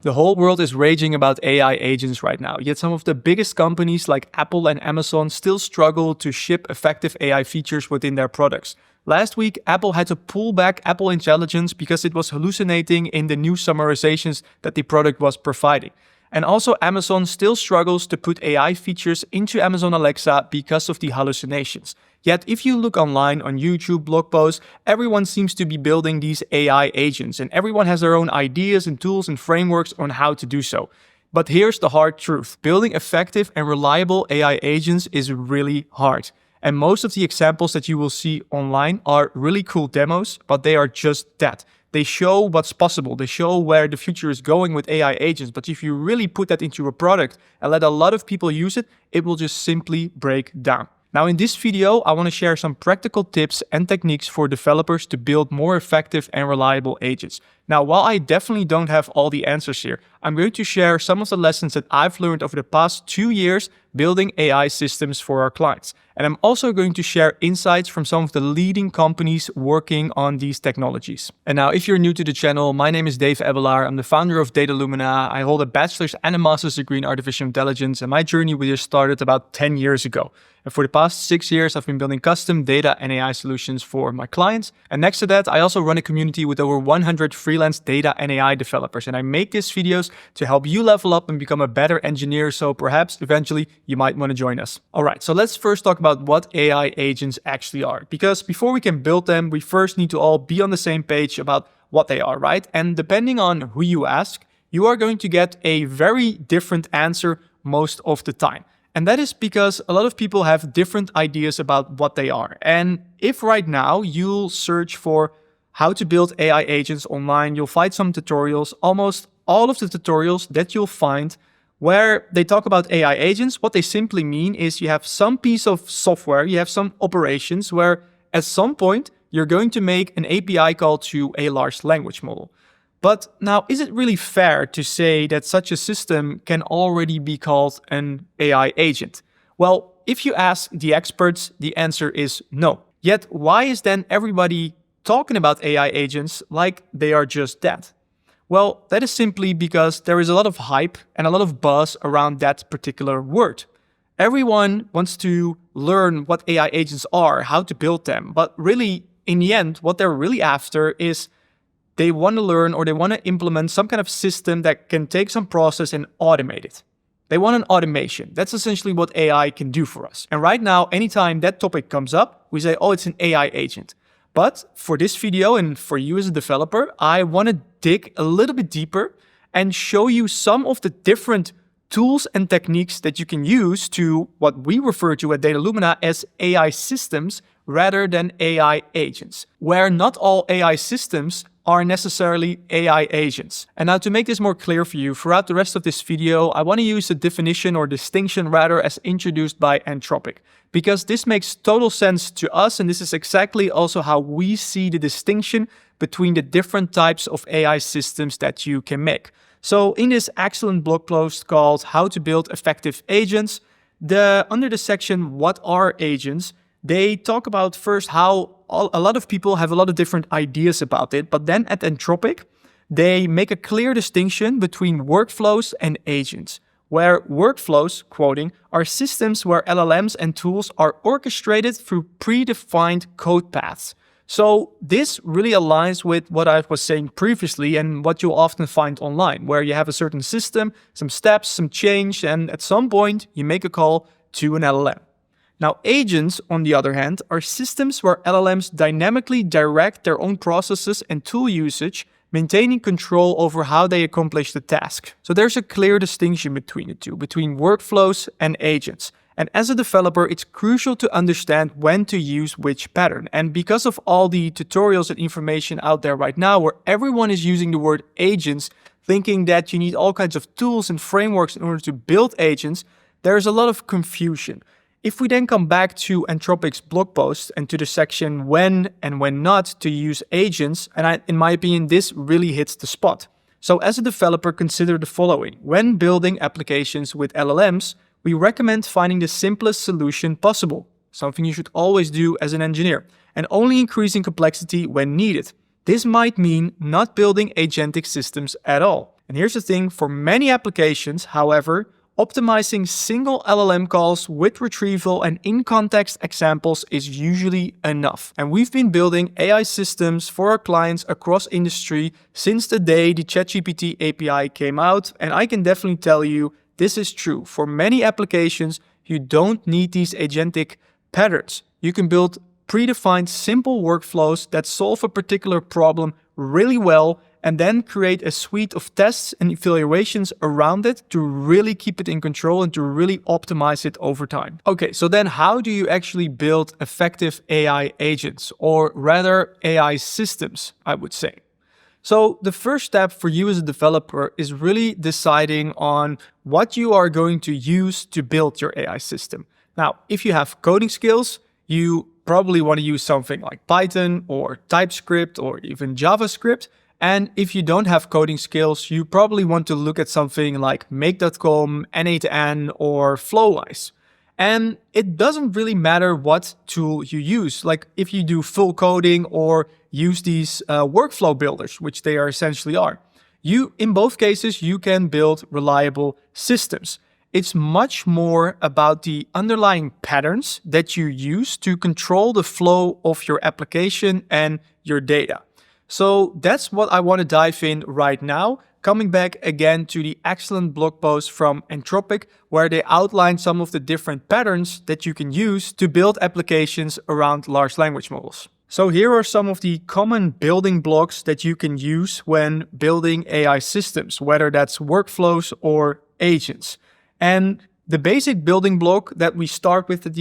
The whole world is raging about AI agents right now, yet some of the biggest companies like Apple and Amazon still struggle to ship effective AI features within their products. Last week, Apple had to pull back Apple Intelligence because it was hallucinating in the new summarizations that the product was providing. And also Amazon still struggles to put AI features into Amazon Alexa because of the hallucinations. Yet if you look online on YouTube blog posts, everyone seems to be building these AI agents and everyone has their own ideas and tools and frameworks on how to do so. But here's the hard truth. Building effective and reliable AI agents is really hard. And most of the examples that you will see online are really cool demos, but they are just that. They show what's possible. They show where the future is going with AI agents. But if you really put that into a product and let a lot of people use it, it will just simply break down. Now in this video, I want to share some practical tips and techniques for developers to build more effective and reliable agents. Now, while I definitely don't have all the answers here, I'm going to share some of the lessons that I've learned over the past 2 years building AI systems for our clients. And I'm also going to share insights from some of the leading companies working on these technologies. And now, if you're new to the channel, my name is Ebbelaar. I'm the founder of Datalumina. I hold a bachelor's and a master's degree in artificial intelligence, and my journey with this started about 10 years ago. And for the past 6 years, I've been building custom data and AI solutions for my clients. And next to that, I also run a community with over 100 freelance data and AI developers. And I make these videos to help you level up and become a better engineer. So perhaps eventually you might want to join us. All right, so let's first talk about what AI agents actually are. Because before we can build them, we first need to all be on the same page about what they are, right? And depending on who you ask, you are going to get a very different answer most of the time. And that is because a lot of people have different ideas about what they are. And if right now you'll search for how to build AI agents online, you'll find some tutorials. Almost all of the tutorials that you'll find where they talk about AI agents, what they simply mean is you have some piece of software, you have some operations where at some point you're going to make an API call to a large language model. But now, is it really fair to say that such a system can already be called an AI agent? Well, if you ask the experts, the answer is no. Yet, why is then everybody talking about AI agents like they are just that? Well, that is simply because there is a lot of hype and a lot of buzz around that particular word. Everyone wants to learn what AI agents are, how to build them, but really, in the end, what they're really after is they want to learn or they want to implement some kind of system that can take some process and automate it. They want an automation. That's essentially what AI can do for us. And right now, anytime that topic comes up, we say, oh, it's an AI agent. But for this video and for you as a developer, I want to dig a little bit deeper and show you some of the different tools and techniques that you can use to what we refer to at Datalumina as AI systems rather than AI agents, where not all AI systems are necessarily AI agents. And now to make this more clear for you, throughout the rest of this video, I want to use the definition or distinction rather as introduced by Anthropic, because this makes total sense to us and this is exactly also how we see the distinction between the different types of AI systems that you can make. So in this excellent blog post called How to Build Effective Agents, under the section What are Agents, they talk about first how a lot of people have a lot of different ideas about it, but then at Anthropic, they make a clear distinction between workflows and agents, where workflows, quoting, are systems where LLMs and tools are orchestrated through predefined code paths. So this really aligns with what I was saying previously and what you'll often find online, where you have a certain system, some steps, some change, and at some point you make a call to an LLM. Now, agents, on the other hand, are systems where LLMs dynamically direct their own processes and tool usage, maintaining control over how they accomplish the task. So there's a clear distinction between the two, between workflows and agents. And as a developer, it's crucial to understand when to use which pattern. And because of all the tutorials and information out there right now, where everyone is using the word agents, thinking that you need all kinds of tools and frameworks in order to build agents, there's a lot of confusion. If we then come back to Anthropic's blog post and to the section when and when not to use agents, and in my opinion, this really hits the spot. So as a developer, consider the following. When building applications with LLMs, we recommend finding the simplest solution possible, something you should always do as an engineer, and only increasing complexity when needed. This might mean not building agentic systems at all. And here's the thing, for many applications, however, optimizing single LLM calls with retrieval and in-context examples is usually enough. And we've been building AI systems for our clients across industry since the day the ChatGPT API came out, and I can definitely tell you this is true. For many applications, you don't need these agentic patterns. You can build predefined simple workflows that solve a particular problem really well and then create a suite of tests and evaluations around it to really keep it in control and to really optimize it over time. Okay, so then how do you actually build effective AI agents, or rather AI systems, I would say? So the first step for you as a developer is really deciding on what you are going to use to build your AI system. Now, if you have coding skills, you probably want to use something like Python or TypeScript or even JavaScript. And if you don't have coding skills, you probably want to look at something like Make.com, N8N, or Flowwise. And it doesn't really matter what tool you use, like if you do full coding or use these workflow builders, which they are essentially are. In both cases, you can build reliable systems. It's much more about the underlying patterns that you use to control the flow of your application and your data. So that's what I want to dive in right now, coming back again to the excellent blog post from Anthropic, where they outline some of the different patterns that you can use to build applications around large language models. So here are some of the common building blocks that you can use when building AI systems, whether that's workflows or agents. And the basic building block that we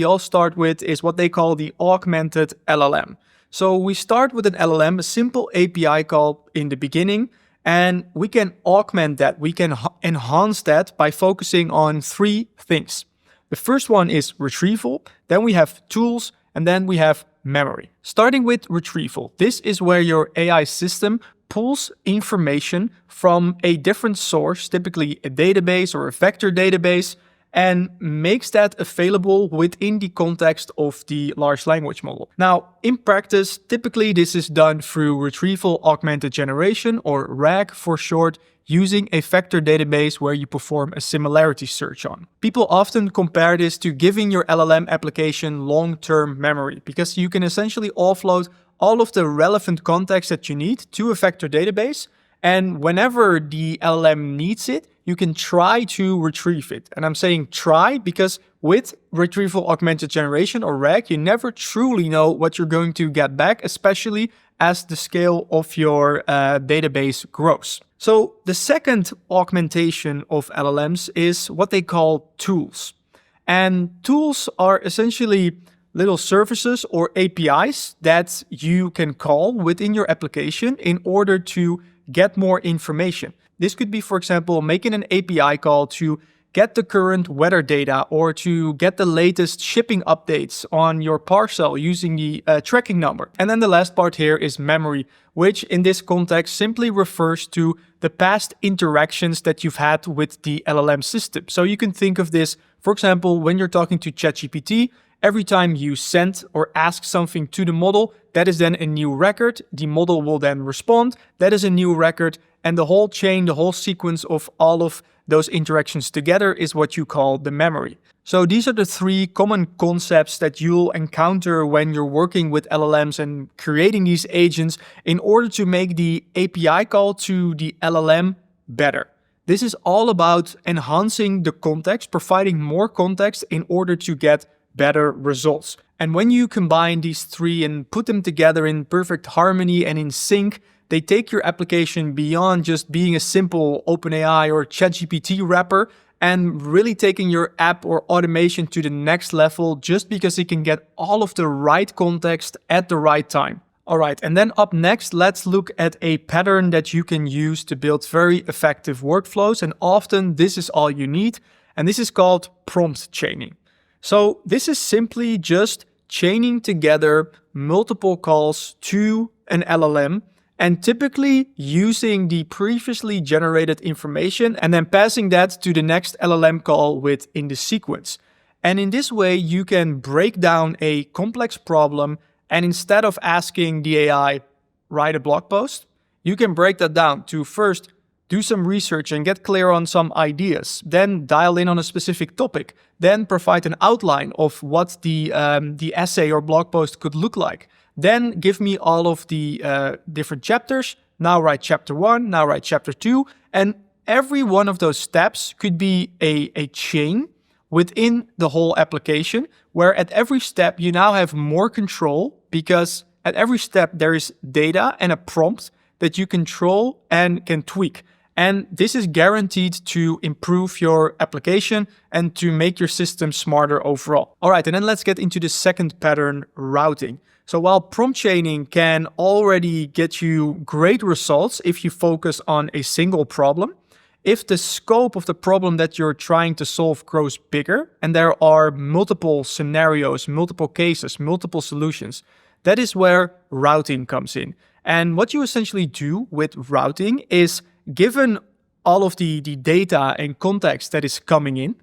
all start with is what they call the augmented LLM. So we start with an LLM, a simple API call in the beginning, and we can augment that. We can enhance that by focusing on three things. The first one is retrieval, then we have tools, and then we have memory. Starting with retrieval, this is where your AI system pulls information from a different source, typically a database or a vector database, and makes that available within the context of the large language model. Now, in practice, typically this is done through retrieval augmented generation, or RAG for short, using a vector database where you perform a similarity search on. People often compare this to giving your LLM application long-term memory, because you can essentially offload all of the relevant context that you need to a vector database, and whenever the LLM needs it, you can try to retrieve it. And I'm saying try because with retrieval augmented generation, or RAG, you never truly know what you're going to get back, especially as the scale of your database grows. So the second augmentation of LLMs is what they call tools. And tools are essentially little services or APIs that you can call within your application in order to get more information. This could be, for example, making an API call to get the current weather data or to get the latest shipping updates on your parcel using the tracking number. And then the last part here is memory, which in this context simply refers to the past interactions that you've had with the LLM system. So you can think of this, for example, when you're talking to ChatGPT, every time you send or ask something to the model, that is then a new record. The model will then respond. That is a new record. And the whole chain, the whole sequence of all of those interactions together is what you call the memory. So these are the three common concepts that you'll encounter when you're working with LLMs and creating these agents in order to make the API call to the LLM better. This is all about enhancing the context, providing more context in order to get better results. And when you combine these three and put them together in perfect harmony and in sync, they take your application beyond just being a simple OpenAI or ChatGPT wrapper and really taking your app or automation to the next level just because it can get all of the right context at the right time. All right, and then up next, let's look at a pattern that you can use to build very effective workflows. And often this is all you need, and this is called prompt chaining. So this is simply just chaining together multiple calls to an LLM and typically using the previously generated information and then passing that to the next LLM call within the sequence. And in this way, you can break down a complex problem, and instead of asking the AI, write a blog post, you can break that down to first, do some research and get clear on some ideas, then dial in on a specific topic, then provide an outline of what the essay or blog post could look like. Then give me all of the different chapters. Now write chapter 1, now write chapter 2. And every one of those steps could be a chain within the whole application, where at every step you now have more control, because at every step there is data and a prompt that you control and can tweak. And this is guaranteed to improve your application and to make your system smarter overall. All right, and then let's get into the second pattern, routing. So while prompt chaining can already get you great results if you focus on a single problem, if the scope of the problem that you're trying to solve grows bigger and there are multiple scenarios, multiple cases, multiple solutions, that is where routing comes in. And what you essentially do with routing is, given all of the data and context that is coming in,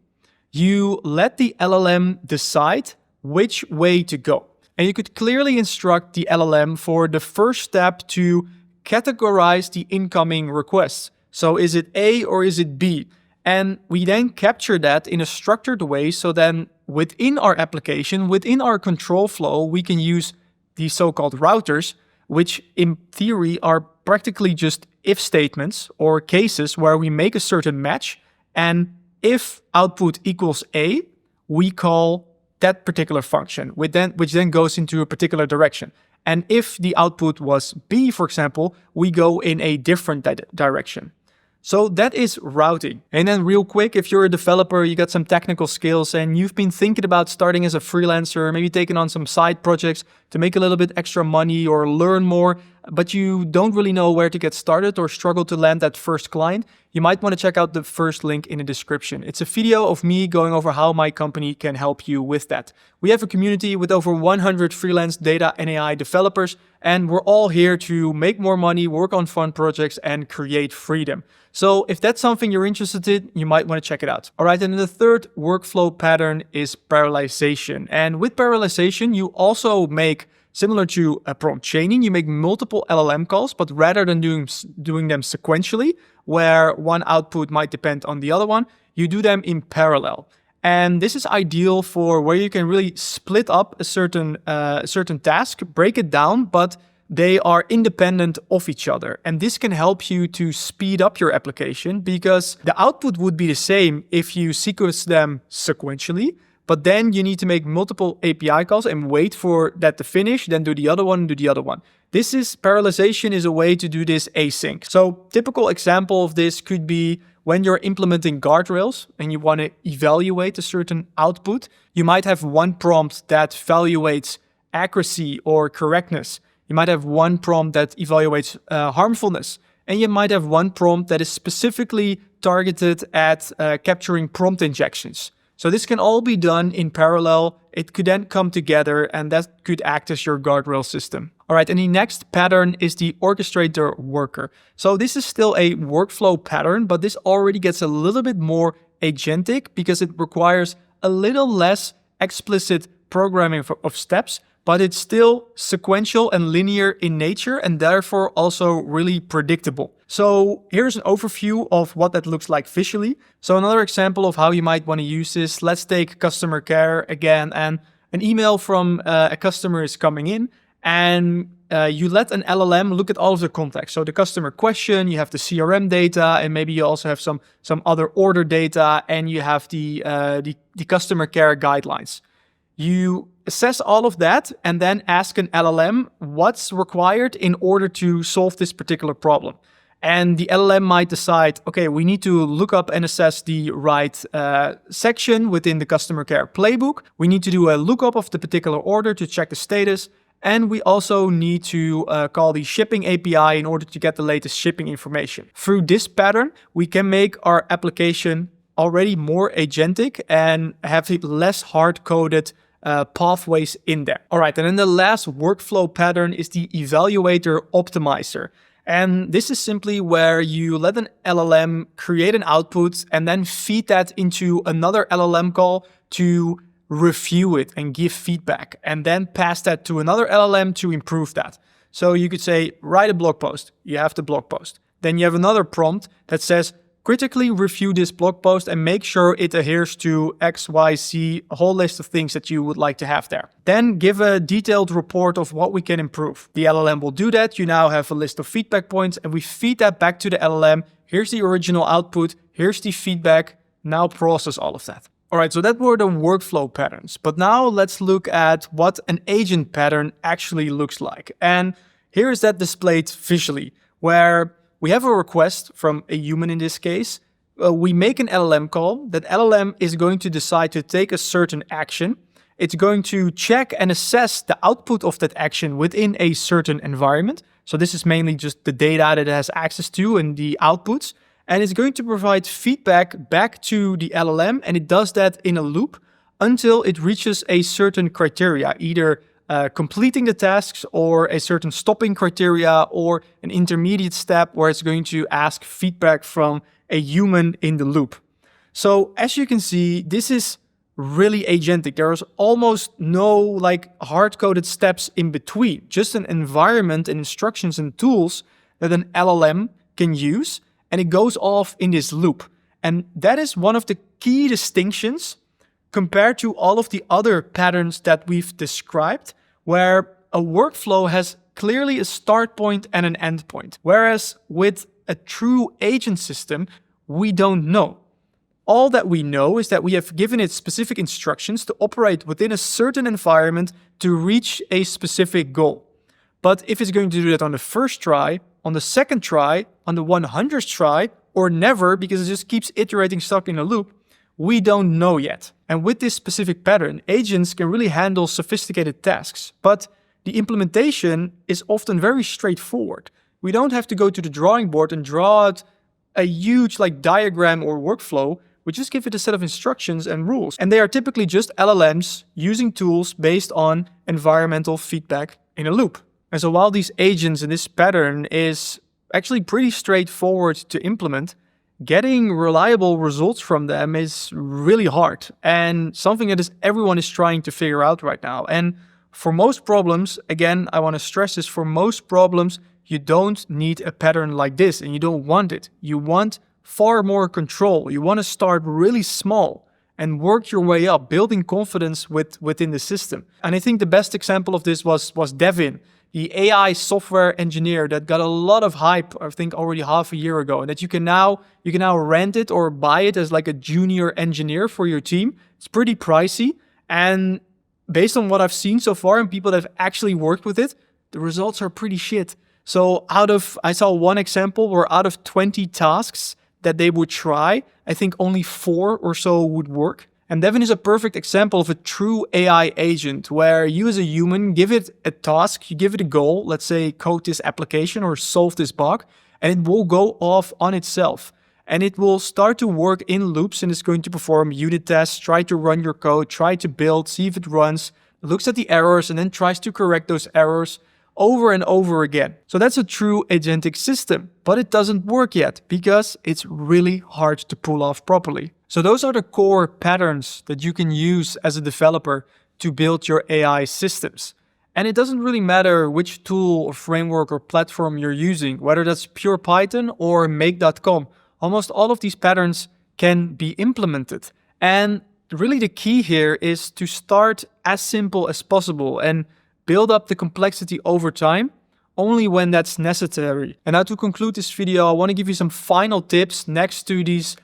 you let the LLM decide which way to go. And you could clearly instruct the LLM for the first step to categorize the incoming requests. So is it A or is it B? And we then capture that in a structured way. So then within our application, within our control flow, we can use the so-called routers, which in theory are practically just if statements or cases where we make a certain match. And if output equals A, we call that particular function, which then goes into a particular direction. And if the output was B, for example, we go in a different direction. So that is routing. And then real quick, if you're a developer, you got some technical skills and you've been thinking about starting as a freelancer, maybe taking on some side projects to make a little bit extra money or learn more, but you don't really know where to get started or struggle to land that first client, you might want to check out the first link in the description. It's a video of me going over how my company can help you with that. We have a community with over 100 freelance data and AI developers, and we're all here to make more money, work on fun projects, and create freedom. So if that's something you're interested in, you might want to check it out. All right, and then the third workflow pattern is parallelization. And with parallelization, you also make, similar to a prompt chaining, you make multiple LLM calls, but rather than doing them sequentially, where one output might depend on the other one, you do them in parallel. And this is ideal for where you can really split up a certain task, break it down, but they are independent of each other. And this can help you to speed up your application, because the output would be the same if you sequence them sequentially, but then you need to make multiple API calls and wait for that to finish, then do the other one, do the other one. Parallelization is a way to do this async. So typical example of this could be when you're implementing guardrails and you want to evaluate a certain output, you might have one prompt that evaluates accuracy or correctness. You might have one prompt that evaluates harmfulness. And you might have one prompt that is specifically targeted at capturing prompt injections. So this can all be done in parallel. It could then come together, and that could act as your guardrail system. All right, and the next pattern is the orchestrator worker. So this is still a workflow pattern, but this already gets a little bit more agentic because it requires a little less explicit programming of steps, but it's still sequential and linear in nature and therefore also really predictable. So here's an overview of what that looks like visually. So another example of how you might want to use this, let's take customer care again, and an email from a customer is coming in, and you let an LLM look at all of the context. So the customer question, you have the CRM data, and maybe you also have some other order data, and you have the customer care guidelines. You assess all of that and then ask an LLM what's required in order to solve this particular problem. And the LLM might decide, okay, we need to look up and assess the right section within the customer care playbook. We need to do a lookup of the particular order to check the status. And we also need to call the shipping API in order to get the latest shipping information. Through this pattern, we can make our application already more agentic and have less hard-coded pathways in there. All right, and then the last workflow pattern is the evaluator optimizer. And this is simply where you let an LLM create an output and then feed that into another LLM call to review it and give feedback, and then pass that to another LLM to improve that. So you could say, write a blog post. You have the blog post. Then you have another prompt that says, critically review this blog post and make sure it adheres to X, Y, Z, a whole list of things that you would like to have there. Then give a detailed report of what we can improve. The LLM will do that. You now have a list of feedback points and we feed that back to the LLM. Here's the original output. Here's the feedback. Now process all of that. All right, so that were the workflow patterns. But now let's look at what an agent pattern actually looks like. And here is that displayed visually, where we have a request from a human in this case. We make an LLM call. That LLM is going to decide to take a certain action. It's going to check and assess the output of that action within a certain environment. So this is mainly just the data that it has access to and the outputs. And it's going to provide feedback back to the LLM, and it does that in a loop until it reaches a certain criteria, either completing the tasks or a certain stopping criteria or an intermediate step where it's going to ask feedback from a human in the loop. So as you can see, this is really agentic. There's almost no hard-coded steps in between, just an environment and instructions and tools that an LLM can use. And it goes off in this loop. And that is one of the key distinctions compared to all of the other patterns that we've described, where a workflow has clearly a start point and an end point. Whereas with a true agent system, we don't know. All that we know is that we have given it specific instructions to operate within a certain environment to reach a specific goal. But if it's going to do that on the first try, on the second try, on the 100th try, or never, because it just keeps iterating stuck in a loop, we don't know yet. And with this specific pattern, agents can really handle sophisticated tasks, but the implementation is often very straightforward. We don't have to go to the drawing board and draw out a huge diagram or workflow. We just give it a set of instructions and rules. And they are typically just LLMs using tools based on environmental feedback in a loop. And so while these agents in this pattern is actually pretty straightforward to implement, getting reliable results from them is really hard and something that everyone is trying to figure out right now. And for most problems, again, I want to stress this, for most problems, you don't need a pattern like this and you don't want it. You want far more control. You want to start really small and work your way up, building confidence within the system. And I think the best example of this was Devin, the AI software engineer that got a lot of hype, I think already half a year ago, and that you can now rent it or buy it as a junior engineer for your team. It's pretty pricey. And based on what I've seen so far and people that have actually worked with it, the results are pretty shit. So I saw one example where out of 20 tasks that they would try, I think only 4 or so would work. And Devin is a perfect example of a true AI agent where you as a human give it a task, you give it a goal, let's say code this application or solve this bug, and it will go off on itself. And it will start to work in loops and it's going to perform unit tests, try to run your code, try to build, see if it runs, looks at the errors and then tries to correct those errors over and over again. So that's a true agentic system, but it doesn't work yet because it's really hard to pull off properly. So those are the core patterns that you can use as a developer to build your AI systems. And it doesn't really matter which tool or framework or platform you're using, whether that's pure Python or make.com. Almost all of these patterns can be implemented. And really the key here is to start as simple as possible and build up the complexity over time, only when that's necessary. And now to conclude this video, I want to give you some final tips next to these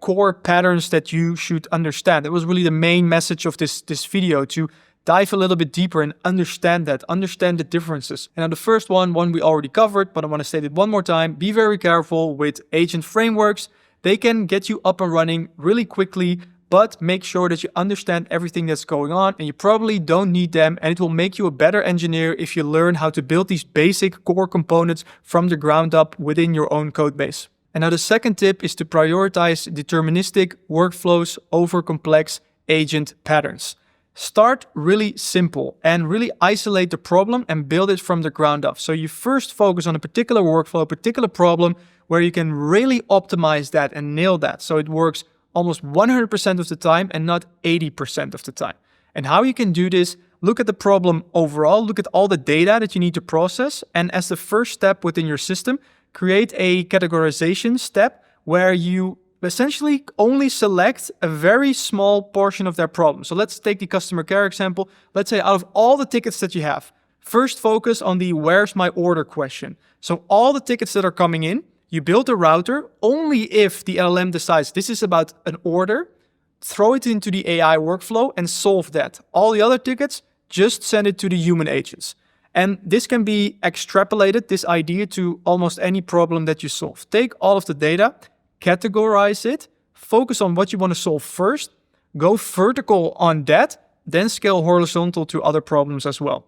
core patterns that you should understand. That was really the main message of this video, to dive a little bit deeper and understand the differences. And now the first one we already covered, but I want to state it one more time. Be very careful with agent frameworks. They can get you up and running really quickly, but make sure that you understand everything that's going on, and you probably don't need them, and it will make you a better engineer if you learn how to build these basic core components from the ground up within your own code base. And now the second tip is to prioritize deterministic workflows over complex agent patterns. Start really simple and really isolate the problem and build it from the ground up. So you first focus on a particular workflow, a particular problem where you can really optimize that and nail that so it works almost 100% of the time and not 80% of the time. And how you can do this, look at the problem overall, look at all the data that you need to process, and as the first step within your system, create a categorization step where you essentially only select a very small portion of their problem. So let's take the customer care example. Let's say out of all the tickets that you have, first focus on the where's my order question. So all the tickets that are coming in, you build a router only if the LLM decides this is about an order, throw it into the AI workflow and solve that. All the other tickets, just send it to the human agents. And this can be extrapolated, this idea, to almost any problem that you solve. Take all of the data, categorize it, focus on what you want to solve first, go vertical on that, then scale horizontal to other problems as well.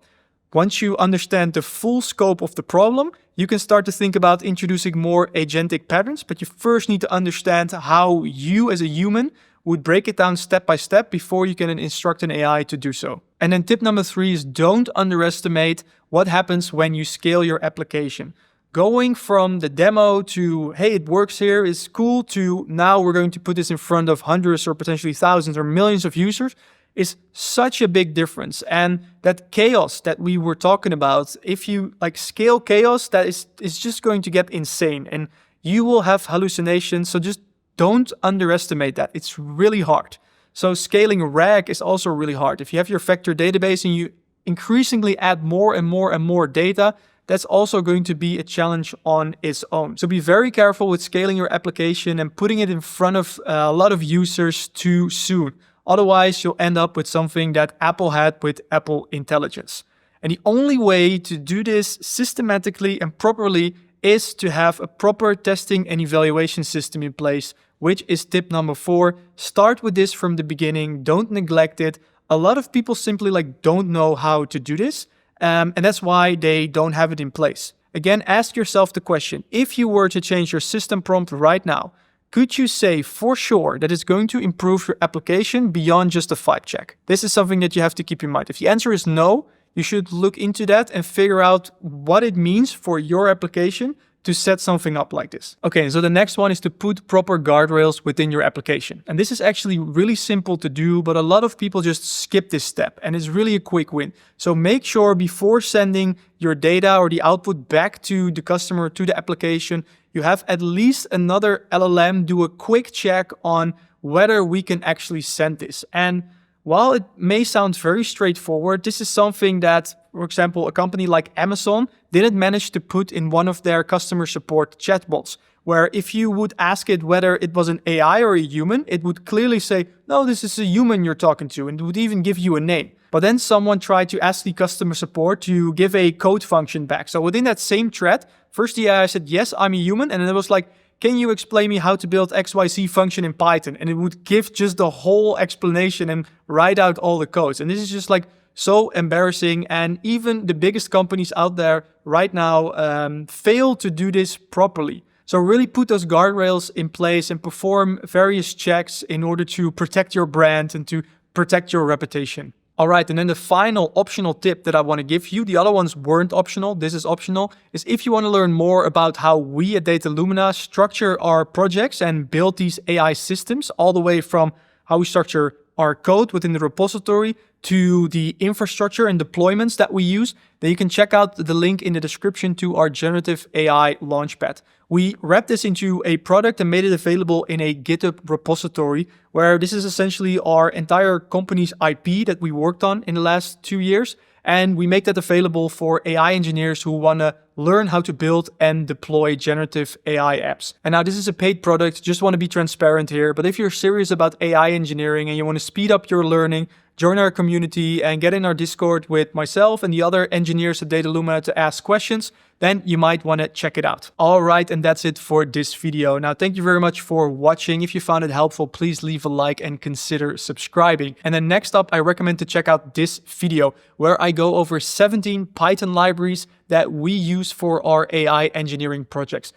Once you understand the full scope of the problem, you can start to think about introducing more agentic patterns, but you first need to understand how you as a human would break it down step by step before you can instruct an AI to do so. And then tip number 3 is don't underestimate what happens when you scale your application. Going from the demo to, hey, it works here, is cool, to now we're going to put this in front of hundreds or potentially thousands or millions of users is such a big difference. And that chaos that we were talking about, if you scale chaos, that is just going to get insane and you will have hallucinations. So just don't underestimate that. It's really hard. So scaling RAG is also really hard. If you have your vector database and you increasingly add more and more and more data, that's also going to be a challenge on its own. So be very careful with scaling your application and putting it in front of a lot of users too soon. Otherwise, you'll end up with something that Apple had with Apple Intelligence. And the only way to do this systematically and properly is to have a proper testing and evaluation system in place, which is tip number 4. Start with this from the beginning. Don't neglect it. A lot of people simply don't know how to do this. And that's why they don't have it in place. Again, ask yourself the question, if you were to change your system prompt right now, could you say for sure that it's going to improve your application beyond just a vibe check? This is something that you have to keep in mind. If the answer is no, you should look into that and figure out what it means for your application to set something up like this. Okay, so the next one is to put proper guardrails within your application. And this is actually really simple to do, but a lot of people just skip this step and it's really a quick win. So make sure before sending your data or the output back to the customer, to the application, you have at least another LLM do a quick check on whether we can actually send this. And while it may sound very straightforward, this is something that, for example, a company like Amazon didn't manage to put in one of their customer support chatbots, where if you would ask it whether it was an AI or a human, it would clearly say, no, this is a human you're talking to, and it would even give you a name. But then someone tried to ask the customer support to give a code function back. So within that same thread, first the AI said, yes, I'm a human, and then it was like, can you explain me how to build XYZ function in Python? And it would give just the whole explanation and write out all the codes. And this is just so embarrassing. And even the biggest companies out there right now fail to do this properly. So really put those guardrails in place and perform various checks in order to protect your brand and to protect your reputation. All right, and then the final optional tip that I want to give you, the other ones weren't optional, this is optional, is if you want to learn more about how we at Datalumina structure our projects and build these AI systems, all the way from how we structure our code within the repository to the infrastructure and deployments that we use, then you can check out the link in the description to our generative AI launchpad. We wrapped this into a product and made it available in a GitHub repository, where this is essentially our entire company's IP that we worked on in the last 2 years. And we make that available for AI engineers who want to learn how to build and deploy generative AI apps. And now this is a paid product, just want to be transparent here. But if you're serious about AI engineering and you want to speed up your learning, join our community and get in our Discord with myself and the other engineers at Datalumina to ask questions, then you might want to check it out. All right, and that's it for this video. Now, thank you very much for watching. If you found it helpful, please leave a like and consider subscribing. And then next up, I recommend to check out this video where I go over 17 Python libraries that we use for our AI engineering projects.